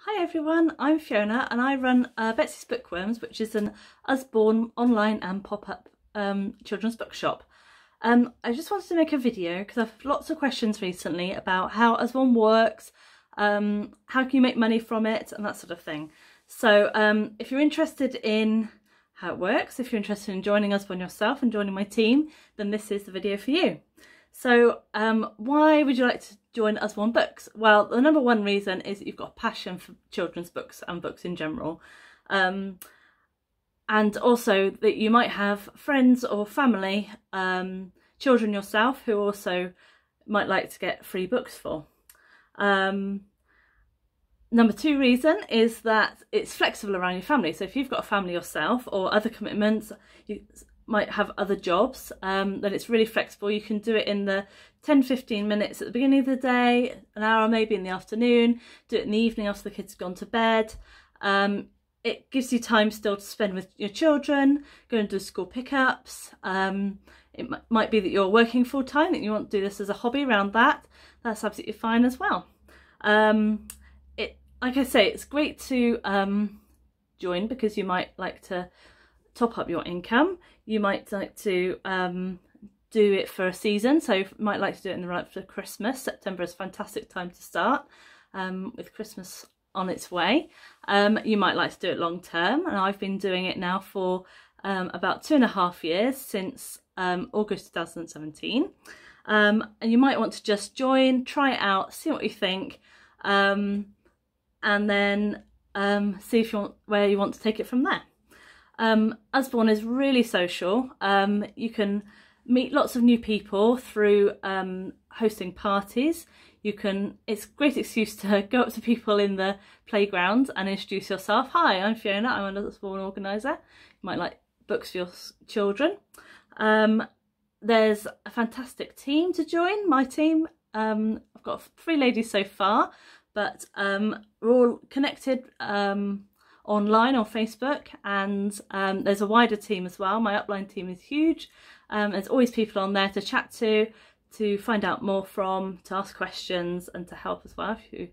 Hi everyone, I'm Fiona and I run Betsy's Bookworms, which is an Usborne online and pop-up children's bookshop. I just wanted to make a video because I've had lots of questions recently about how Usborne works, how can you make money from it and that sort of thing. So if you're interested in how it works, if you're interested in joining Usborne yourself and joining my team, then this is the video for you. So why would you like to join Usborne Books? Well, the number one reason is that you've got a passion for children's books and books in general. And also that you might have friends or family, children yourself, who also might like to get free books for. Number two reason is that it's flexible around your family. So if you've got a family yourself or other commitments, you might have other jobs, then it's really flexible. You can do it in the 10-15 minutes at the beginning of the day, an hour maybe in the afternoon, do it in the evening after the kids have gone to bed. It gives you time still to spend with your children, go and do school pickups. It might be that you're working full time, that you want to do this as a hobby around that. That's absolutely fine as well. Like I say, it's great to join because you might like to top up your income. You might like to do it for a season, so you might like to do it in the run up to Christmas. September is a fantastic time to start with Christmas on its way. You might like to do it long term, and I've been doing it now for about 2.5 years, since August 2017. And you might want to just join, try it out, see what you think, and then see if you want, where you want to take it from there. Usborne is really social. You can meet lots of new people through hosting parties. It's a great excuse to go up to people in the playground and introduce yourself. Hi, I'm Fiona, I'm an Usborne organiser. You might like books for your children. There's a fantastic team to join, my team. I've got 3 ladies so far, but we're all connected online on Facebook, and there's a wider team as well. My upline team is huge. There's always people on there to chat to find out more from, to ask questions and to help as well if you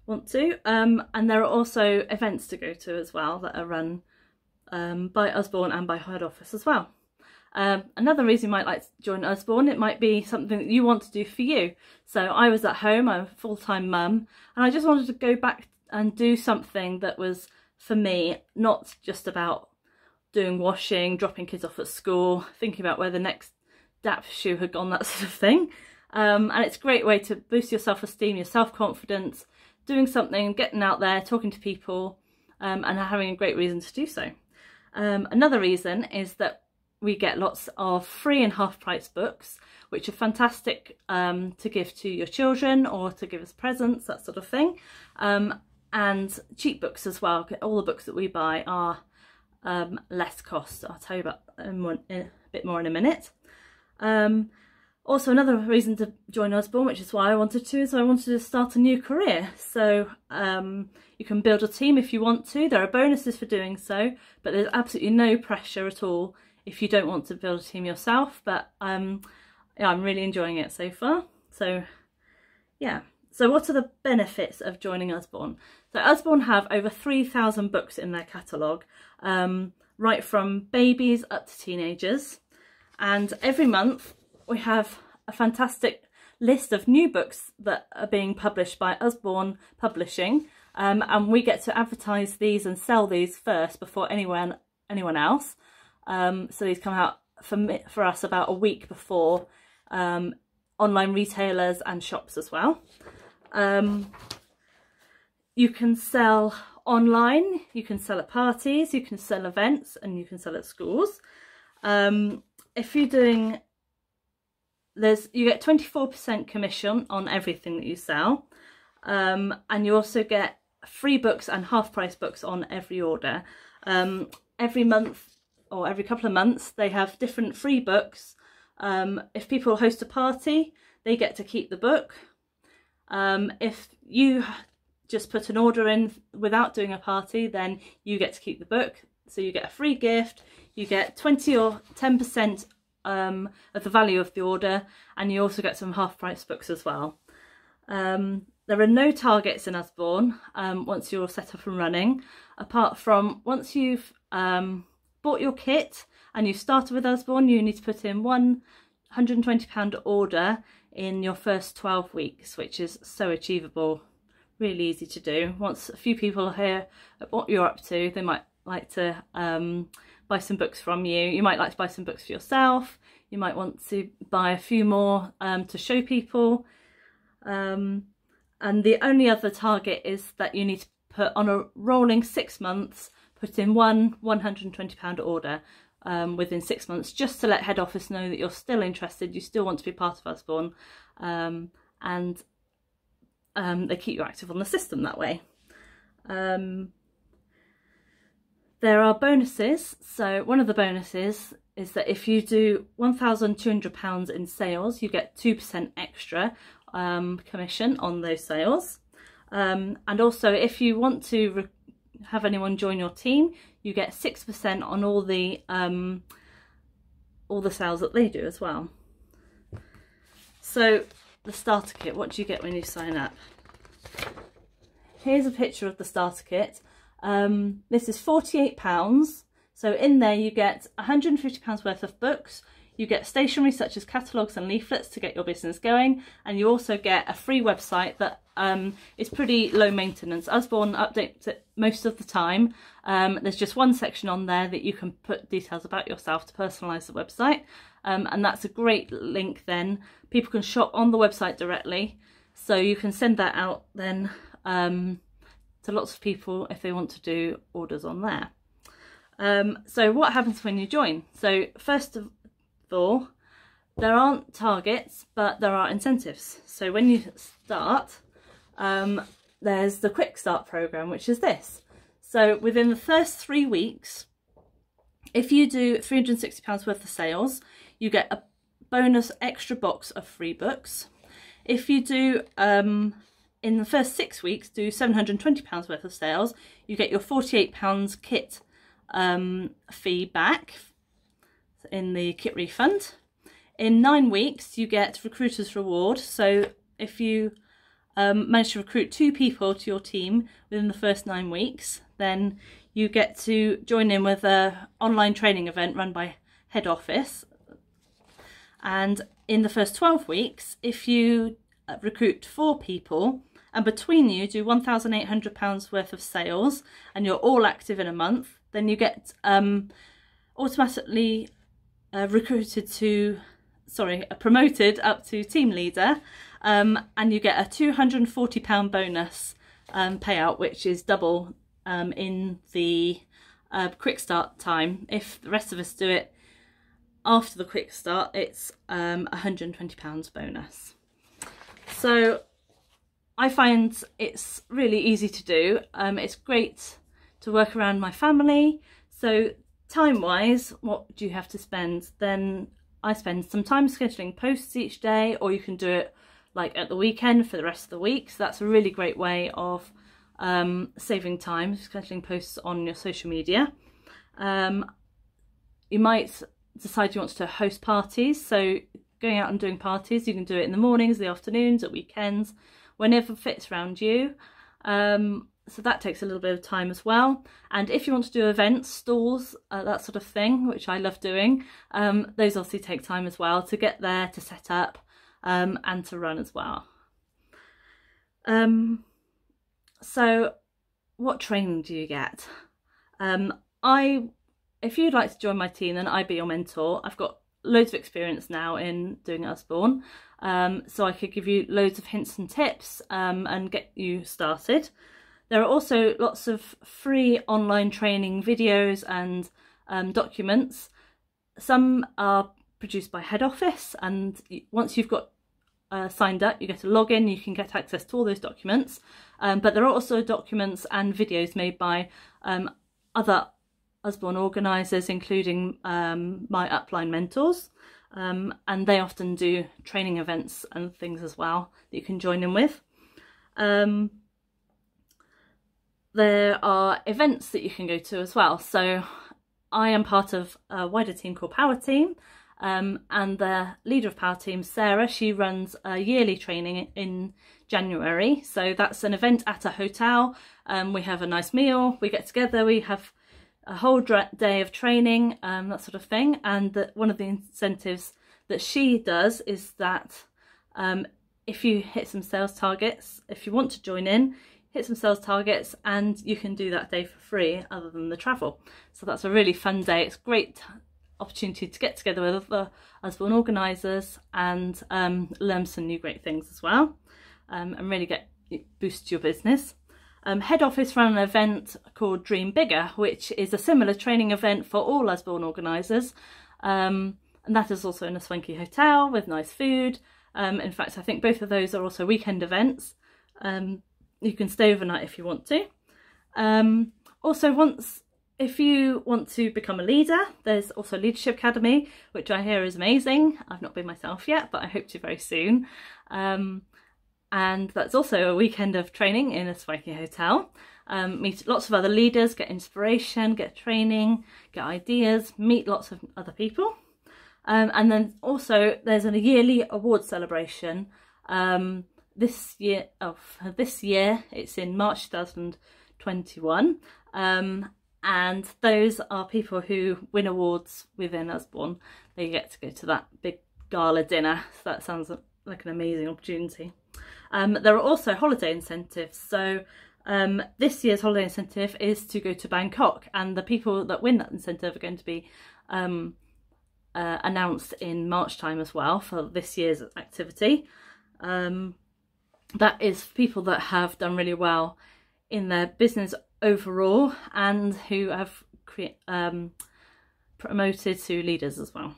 want to. And there are also events to go to as well that are run by Usborne and by head office as well. Another reason you might like to join Usborne, it might be something that you want to do for you. So I was at home, I'm a full-time mum, and I just wanted to go back and do something that was for me, not just about doing washing, dropping kids off at school, thinking about where the next DAP shoe had gone, that sort of thing. And it's a great way to boost your self-esteem, your self-confidence, doing something, getting out there, talking to people, and having a great reason to do so. Another reason is that we get lots of free and half-price books, which are fantastic to give to your children or to give as presents, that sort of thing. And cheap books as well. All the books that we buy are less cost. I'll tell you about a bit more in a minute. Also, another reason to join Usborne, which is why I wanted to, is I wanted to start a new career. So you can build a team if you want to. There are bonuses for doing so, but there's absolutely no pressure at all if you don't want to build a team yourself. But yeah, I'm really enjoying it so far. So yeah. So what are the benefits of joining Usborne? So Usborne have over 3,000 books in their catalogue, right from babies up to teenagers. And every month we have a fantastic list of new books that are being published by Usborne Publishing. And we get to advertise these and sell these first before anyone else. So these come out for us about a week before online retailers and shops as well. You can sell online, you can sell at parties, you can sell events, and you can sell at schools. If you're doing, you get 24% commission on everything that you sell, and you also get free books and half-price books on every order. Every month or every couple of months they have different free books. If people host a party, they get to keep the book. If you just put an order in without doing a party, then you get to keep the book. So you get a free gift, you get 20 or 10% of the value of the order, and you also get some half-price books as well. There are no targets in Usborne once you're set up and running, apart from once you've bought your kit and you've started with Usborne, you need to put in £120 order in your first 12 weeks, which is so achievable, really easy to do. Once a few people hear what you're up to, they might like to buy some books from you. You might like to buy some books for yourself. You might want to buy a few more to show people. And the only other target is that you need to put on a rolling 6 months, put in one £120 order within 6 months, just to let head office know that you're still interested, you still want to be part of Usborne, and they keep you active on the system that way. There are bonuses. So one of the bonuses is that if you do £1,200 in sales, you get 2% extra commission on those sales. And also, if you want to have anyone join your team, you get 6% on all the sales that they do as well. So the starter kit, what do you get when you sign up? Here's a picture of the starter kit. This is £48. So in there you get £150 worth of books. You get stationery such as catalogues and leaflets to get your business going, and you also get a free website that is pretty low maintenance. Usborne updates it most of the time. There's just one section on there that you can put details about yourself to personalise the website, and that's a great link. Then people can shop on the website directly, so you can send that out then to lots of people if they want to do orders on there. So what happens when you join? So first of all, there aren't targets, but there are incentives. So when you start, there's the quick start program, which is this. So within the first 3 weeks, if you do £360 worth of sales, you get a bonus extra box of free books. If you do in the first 6 weeks do £720 worth of sales, you get your £48 kit fee back in the kit refund. In 9 weeks you get recruiter's reward. So if you manage to recruit 2 people to your team within the first 9 weeks, then you get to join in with an online training event run by head office. And in the first 12 weeks, if you recruit 4 people and between you do £1,800 worth of sales and you're all active in a month, then you get automatically promoted up to team leader, and you get a £240 bonus payout, which is double in the quick start time. If the rest of us do it after the quick start, it's £120 bonus. So I find it's really easy to do. It's great to work around my family. So time wise, what do you have to spend? Then I spend some time scheduling posts each day, or you can do it like at the weekend for the rest of the week. So that's a really great way of saving time, scheduling posts on your social media. You might decide you want to host parties. So going out and doing parties, you can do it in the mornings, the afternoons, at weekends, whenever fits around you. So that takes a little bit of time as well. And if you want to do events, stalls, that sort of thing, which I love doing, those obviously take time as well to get there, to set up, and to run as well. So what training do you get? If you'd like to join my team, then I'd be your mentor. I've got loads of experience now in doing Usborne, so I could give you loads of hints and tips and get you started. There are also lots of free online training videos and documents. Some are produced by head office, and once you've got signed up, you get a login, you can get access to all those documents. But there are also documents and videos made by other Usborne organisers, including my upline mentors, and they often do training events and things as well that you can join in with. There are events that you can go to as well. So I am part of a wider team called Power Team, And the leader of Power Team, Sarah, she runs a yearly training in January. So that's an event at a hotel. We have a nice meal, we get together, we have a whole day of training, that sort of thing. And one of the incentives that she does is that if you hit some sales targets, if you want to join in, hit some sales targets, and you can do that day for free other than the travel. So that's a really fun day. It's a great opportunity to get together with other Usborne organisers and learn some new great things as well, and really boost your business. Head office run an event called Dream Bigger, which is a similar training event for all Usborne organisers, and that is also in a swanky hotel with nice food. In fact, I think both of those are also weekend events. You can stay overnight if you want to. Also, if you want to become a leader, there's also Leadership Academy, which I hear is amazing. I've not been myself yet, but I hope to very soon. And that's also a weekend of training in a swanky hotel. Meet lots of other leaders, get inspiration, get training, get ideas, meet lots of other people. And then also there's a yearly award celebration. This year it's in March 2021. And those are people who win awards within Usborne. They get to go to that big gala dinner. So that sounds like an amazing opportunity. There are also holiday incentives. So this year's holiday incentive is to go to Bangkok, and the people that win that incentive are going to be announced in March time as well for this year's activity. That is people that have done really well in their business overall and who have promoted to leaders as well.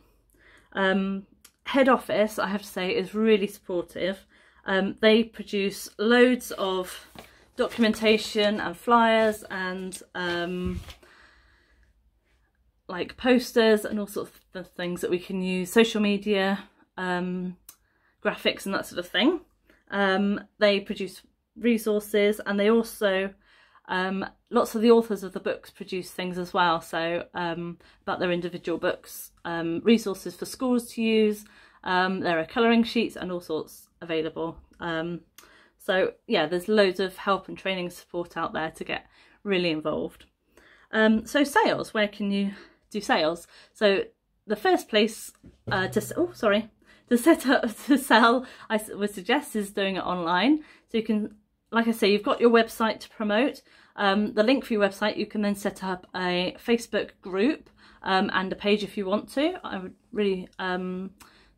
Head office, I have to say, is really supportive. They produce loads of documentation and flyers and like posters and all sorts of things that we can use, social media, graphics and that sort of thing. They produce resources, and they also lots of the authors of the books produce things as well, so about their individual books, resources for schools to use. There are colouring sheets and all sorts available. So yeah, there's loads of help and training support out there to get really involved. So sales, where can you do sales? So the first place to set up to sell, I would suggest, is doing it online. So you can, like I say, you've got your website to promote. The link for your website, you can then set up a Facebook group and a page if you want to. I would really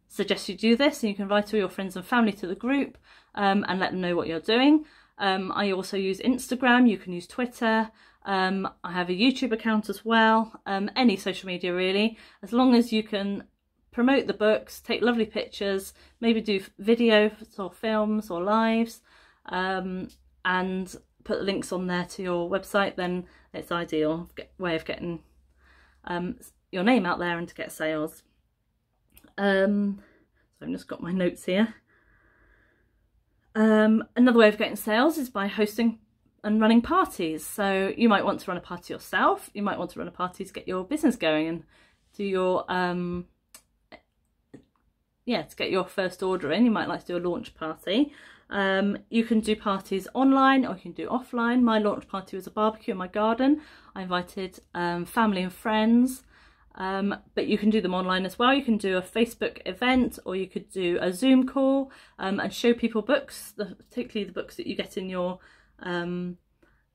suggest you do this, and you can invite all your friends and family to the group and let them know what you're doing. I also use Instagram, you can use Twitter. I have a YouTube account as well, any social media really, as long as you can promote the books, take lovely pictures, maybe do videos or films or lives, and put links on there to your website, then it's ideal way of getting your name out there and to get sales. So I've just got my notes here. Another way of getting sales is by hosting and running parties. So you might want to run a party yourself, you might want to run a party to get your business going and do your to get your first order in. You might like to do a launch party. You can do parties online or you can do offline. My launch party was a barbecue in my garden. I invited family and friends, but you can do them online as well. You can do a Facebook event, or you could do a Zoom call and show people books, particularly the books that you get in your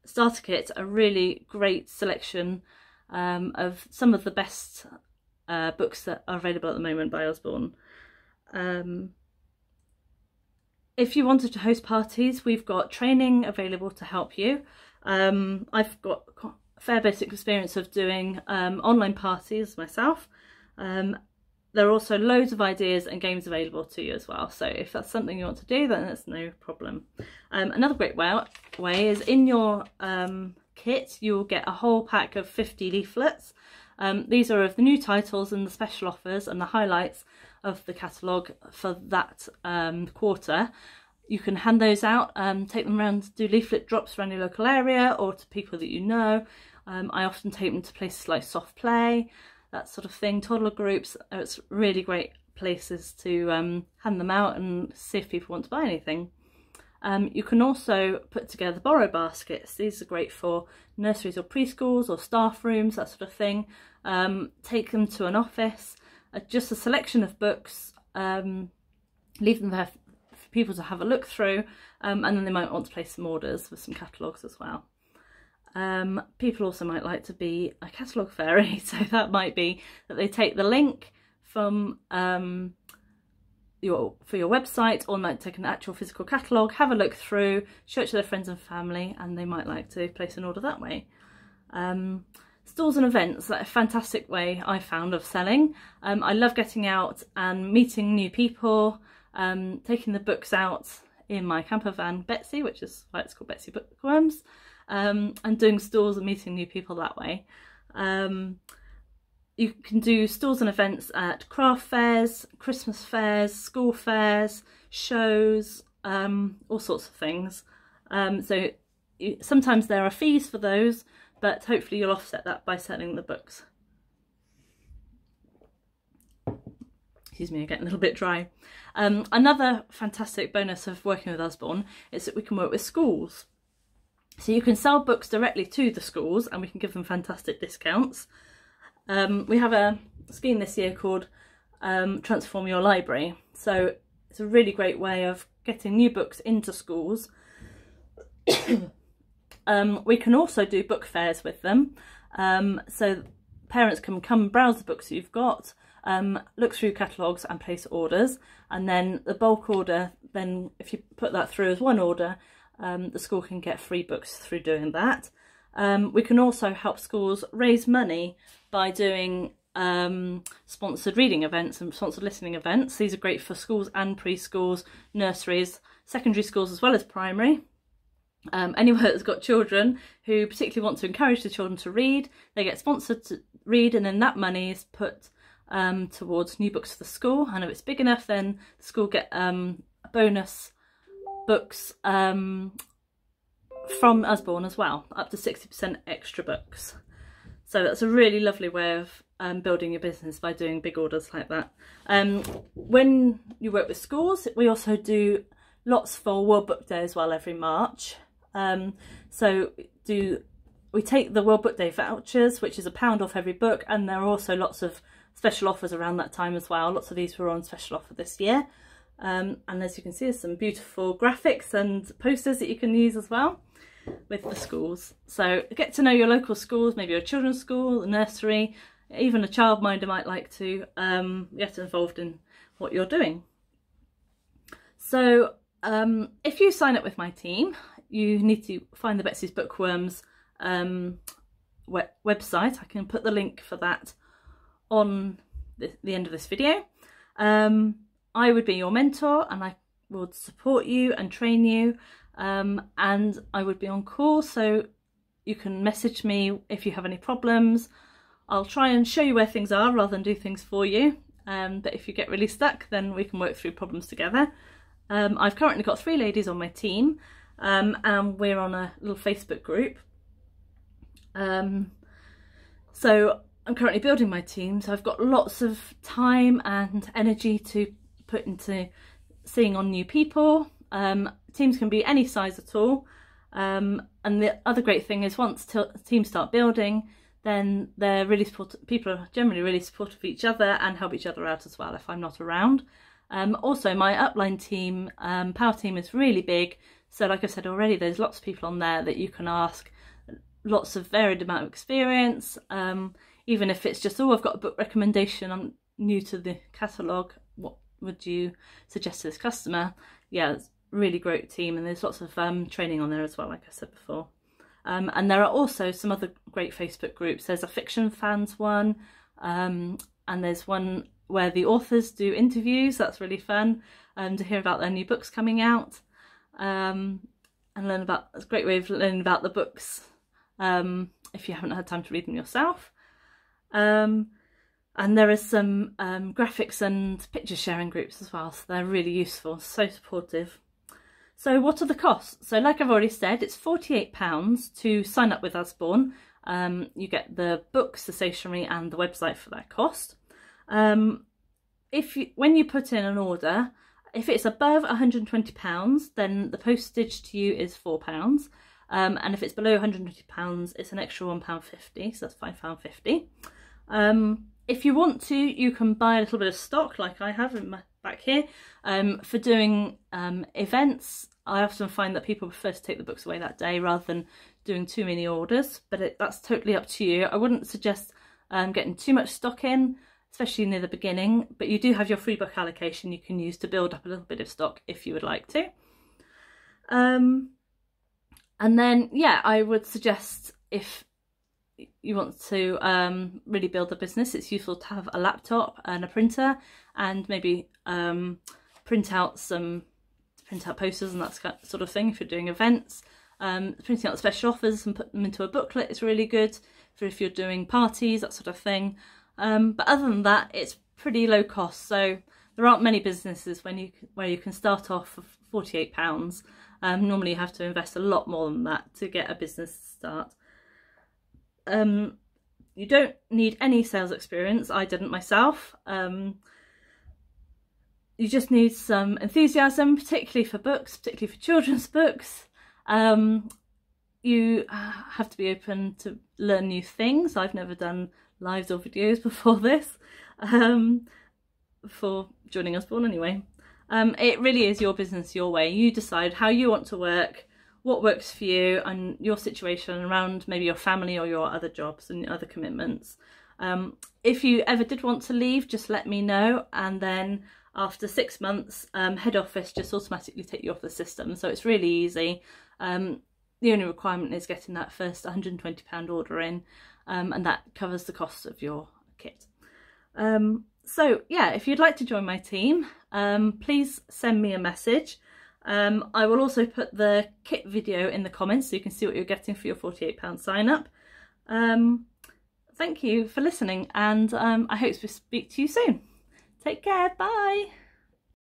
starter kit. A really great selection of some of the best books that are available at the moment by Usborne. If you wanted to host parties, we've got training available to help you. I've got a fair bit of experience of doing online parties myself. There are also loads of ideas and games available to you as well, so if that's something you want to do, then that's no problem. Another great way is in your kit you'll get a whole pack of 50 leaflets. These are of the new titles and the special offers and the highlights of the catalogue for that quarter. You can hand those out, take them around, do leaflet drops around your local area or to people that you know. I often take them to places like Soft Play. that sort of thing, toddler groups. It's really great places to hand them out and see if people want to buy anything. You can also put together borrow baskets. These are great for nurseries or preschools or staff rooms, that sort of thing. Take them to an office, just a selection of books, leave them there for people to have a look through, and then they might want to place some orders with some catalogues as well. People also might like to be a catalogue fairy, so that might be that they take the link from your website, or might take an actual physical catalogue, have a look through, show it to their friends and family, and they might like to place an order that way. Stalls and events, that's a fantastic way I found of selling. I love getting out and meeting new people, taking the books out in my camper van Betsy, which is why it's called Betsy Bookworms, and doing stalls and meeting new people that way. You can do stalls and events at craft fairs, Christmas fairs, school fairs, shows, all sorts of things. Sometimes there are fees for those, but hopefully you'll offset that by selling the books. Excuse me, I'm getting a little bit dry. Another fantastic bonus of working with Usborne is that we can work with schools. So you can sell books directly to the schools and we can give them fantastic discounts. We have a scheme this year called Transform Your Library. So it's a really great way of getting new books into schools. We can also do book fairs with them. So parents can come browse the books you've got, look through catalogues and place orders. And then the bulk order, then if you put that through as one order, the school can get free books through doing that. We can also help schools raise money by doing sponsored reading events and sponsored listening events. These are great for schools and preschools, nurseries, secondary schools as well as primary. Anywhere that's got children who particularly want to encourage the children to read, they get sponsored to read, and then that money is put towards new books for the school. And if it's big enough, then the school get bonus books from Usborne as well, up to 60% extra books. So that's a really lovely way of building your business by doing big orders like that. When you work with schools, we also do lots for World Book Day as well every March. So we take the World Book Day vouchers, which is £1 off every book, and there are also lots of special offers around that time as well. Lots of these were on special offer this year. And as you can see, there's some beautiful graphics and posters that you can use as well with the schools. So get to know your local schools, maybe a children's school, a nursery, even a childminder might like to get involved in what you're doing. So if you sign up with my team, you need to find the Betsy's Bookworms website. I can put the link for that on the end of this video. I would be your mentor and I would support you and train you, and I would be on call, so you can message me if you have any problems. I'll try and show you where things are rather than do things for you, but if you get really stuck, then we can work through problems together. I've currently got 3 ladies on my team, and we're on a little Facebook group. So I'm currently building my team, so I've got lots of time and energy to put into seeing on new people. Teams can be any size at all, and the other great thing is once teams start building, then they're really supportive. People are generally really supportive of each other and help each other out as well if I'm not around. Also my upline team, power team, is really big, so like I said already, there's lots of people on there that you can ask, lots of varied amount of experience. Even if it's just, oh, I've got a book recommendation, I'm new to the catalogue, what would you suggest to this customer? Yeah, it's a really great team, and there's lots of training on there as well, like I said before. And there are also some other great Facebook groups. There's a fiction fans one, and there's one where the authors do interviews. That's really fun to hear about their new books coming out, and learn about. It's a great way of learning about the books if you haven't had time to read them yourself. And there are some graphics and picture sharing groups as well, so they're really useful, so supportive. So what are the costs? So like I've already said, it's £48 to sign up with Usborne, You get the books, the stationery and the website for that cost. When you put in an order, if it's above £120, then the postage to you is £4. And if it's below £120, it's an extra £1.50, so that's £5.50. If you want to, you can buy a little bit of stock, like I have in my back here. For doing events, I often find that people prefer to take the books away that day rather than doing too many orders, but that's totally up to you. I wouldn't suggest getting too much stock in, especially near the beginning, but you do have your free book allocation you can use to build up a little bit of stock if you would like to. And then, yeah, I would suggest if you want to really build a business, it's useful to have a laptop and a printer, and maybe print out posters and that sort of thing if you're doing events. Printing out special offers and put them into a booklet is really good for if you're doing parties, that sort of thing. But other than that, it's pretty low cost, so there aren't many businesses where you can start off for £48. Normally you have to invest a lot more than that to get a business to start. You don't need any sales experience. I didn't myself. You just need some enthusiasm, particularly for books, particularly for children's books. You have to be open to learn new things. I've never done lives or videos before this, before joining Usborne anyway. It really is your business, your way. You decide how you want to work, what works for you and your situation around maybe your family or your other jobs and other commitments. If you ever did want to leave, just let me know, and then after 6 months, head office just automatically take you off the system, so it's really easy. The only requirement is getting that first £120 order in, and that covers the cost of your kit. So yeah, if you'd like to join my team, please send me a message. I will also put the kit video in the comments so you can see what you're getting for your £48 sign up. Thank you for listening, and I hope to speak to you soon. Take care, bye!